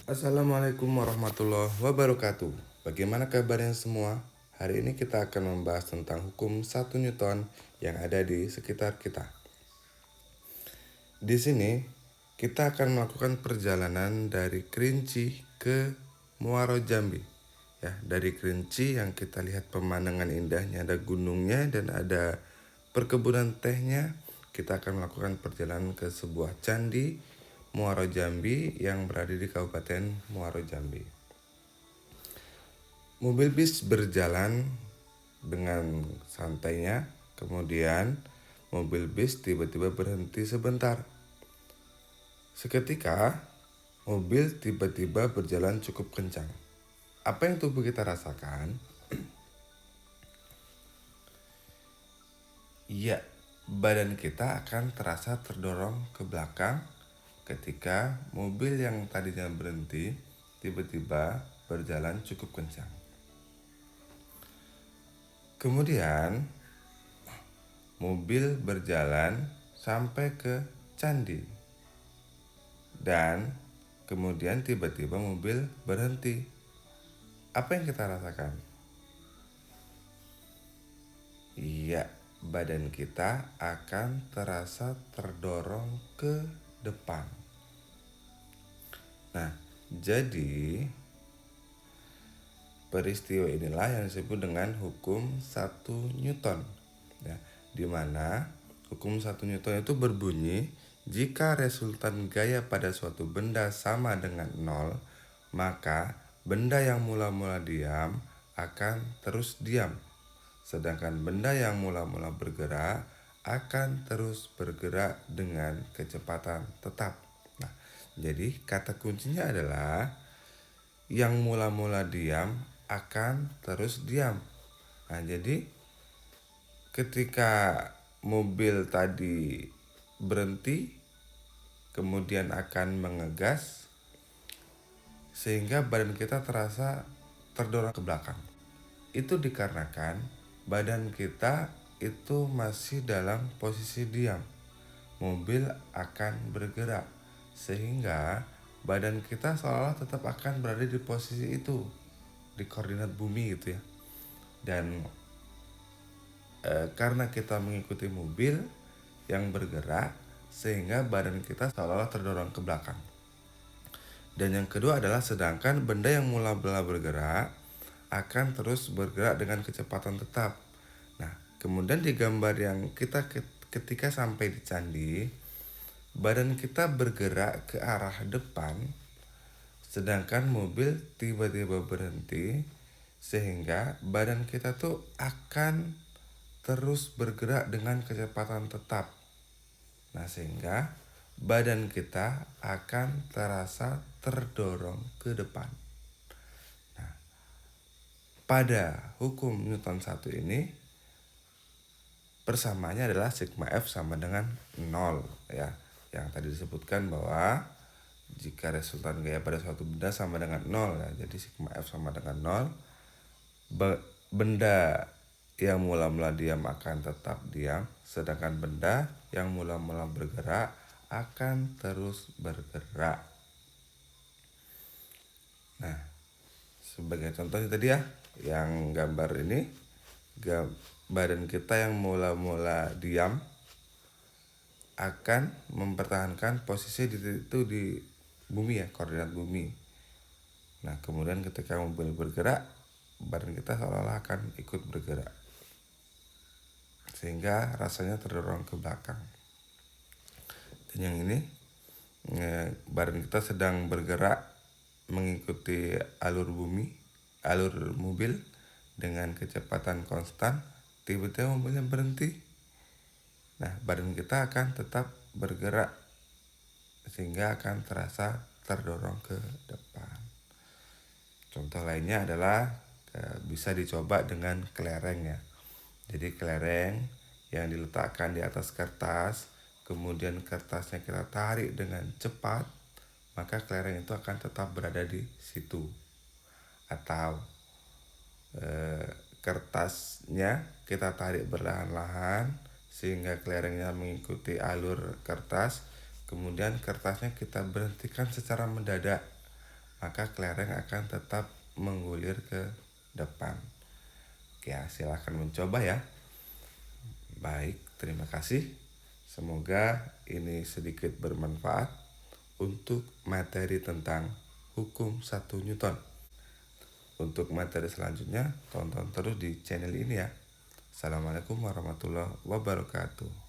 Assalamualaikum warahmatullahi wabarakatuh. Bagaimana kabarnya semua? Hari ini kita akan membahas tentang hukum 1 Newton yang ada di sekitar kita. Di sini kita akan melakukan perjalanan dari Kerinci ke Muaro Jambi. Ya, dari Kerinci yang kita lihat pemandangan indahnya, ada gunungnya dan ada perkebunan tehnya. Kita akan melakukan perjalanan ke sebuah candi Muaro Jambi yang berada di Kabupaten Muaro Jambi. Mobil bis berjalan dengan santainya, kemudian mobil bis tiba-tiba berhenti sebentar. Seketika, mobil tiba-tiba berjalan cukup kencang. Apa yang tubuh kita rasakan? Ya, badan kita akan terasa terdorong ke belakang ketika mobil yang tadinya berhenti tiba-tiba berjalan cukup kencang. Kemudian, mobil berjalan sampai ke candi. Dan kemudian tiba-tiba mobil berhenti. Apa yang kita rasakan? Iya, badan kita akan terasa terdorong ke depan. Nah, jadi peristiwa inilah yang disebut dengan hukum 1 Newton. Ya, di mana hukum 1 Newton itu berbunyi, jika resultan gaya pada suatu benda sama dengan 0, maka benda yang mula-mula diam akan terus diam. Sedangkan benda yang mula-mula bergerak akan terus bergerak dengan kecepatan tetap. Nah, jadi kata kuncinya adalah yang mula-mula diam akan terus diam. Nah, jadi ketika mobil tadi berhenti, kemudian akan mengegas, sehingga badan kita terasa terdorong ke belakang. Itu dikarenakan badan kita itu masih dalam posisi diam. Mobil akan bergerak, sehingga badan kita seolah-olah tetap akan berada di posisi itu, di koordinat bumi gitu ya. Dan karena kita mengikuti mobil yang bergerak, sehingga badan kita seolah-olah terdorong ke belakang. Dan yang kedua adalah sedangkan benda yang mula-mula bergerak akan terus bergerak dengan kecepatan tetap. Nah, kemudian di gambar yang kita ketika sampai di candi, badan kita bergerak ke arah depan, sedangkan mobil tiba-tiba berhenti, sehingga badan kita tuh akan terus bergerak dengan kecepatan tetap. Nah, sehingga badan kita akan terasa terdorong ke depan. Nah, pada hukum Newton 1 ini persamaannya adalah sigma F sama dengan 0 ya. Yang tadi disebutkan bahwa jika resultan gaya pada suatu benda sama dengan 0 ya. Jadi sigma F sama dengan 0. Benda yang mula-mula diam akan tetap diam, sedangkan benda yang mula-mula bergerak akan terus bergerak. Nah, sebagai contohnya tadi ya, yang gambar ini, badan kita yang mula-mula diam akan mempertahankan posisi itu di bumi ya, koordinat bumi. Nah, kemudian ketika mobil bergerak, badan kita seolah-olah akan ikut bergerak, sehingga rasanya terdorong ke belakang. Dan yang ini, badan kita sedang bergerak mengikuti alur mobil dengan kecepatan konstan. Tiba-tiba mobilnya berhenti. Nah, badan kita akan tetap bergerak, sehingga akan terasa terdorong ke depan. Contoh lainnya adalah bisa dicoba dengan kelereng ya. Jadi kelereng yang diletakkan di atas kertas, kemudian kertasnya kita tarik dengan cepat, maka kelereng itu akan tetap berada di situ. Atau kertasnya kita tarik perlahan-lahan sehingga kelerengnya mengikuti alur kertas. Kemudian kertasnya kita berhentikan secara mendadak, maka kelereng akan tetap menggulir ke depan. Oke, silahkan mencoba ya. Baik, terima kasih. Semoga ini sedikit bermanfaat untuk materi tentang hukum 1 Newton. Untuk materi selanjutnya, tonton terus di channel ini ya. Assalamualaikum warahmatullahi wabarakatuh.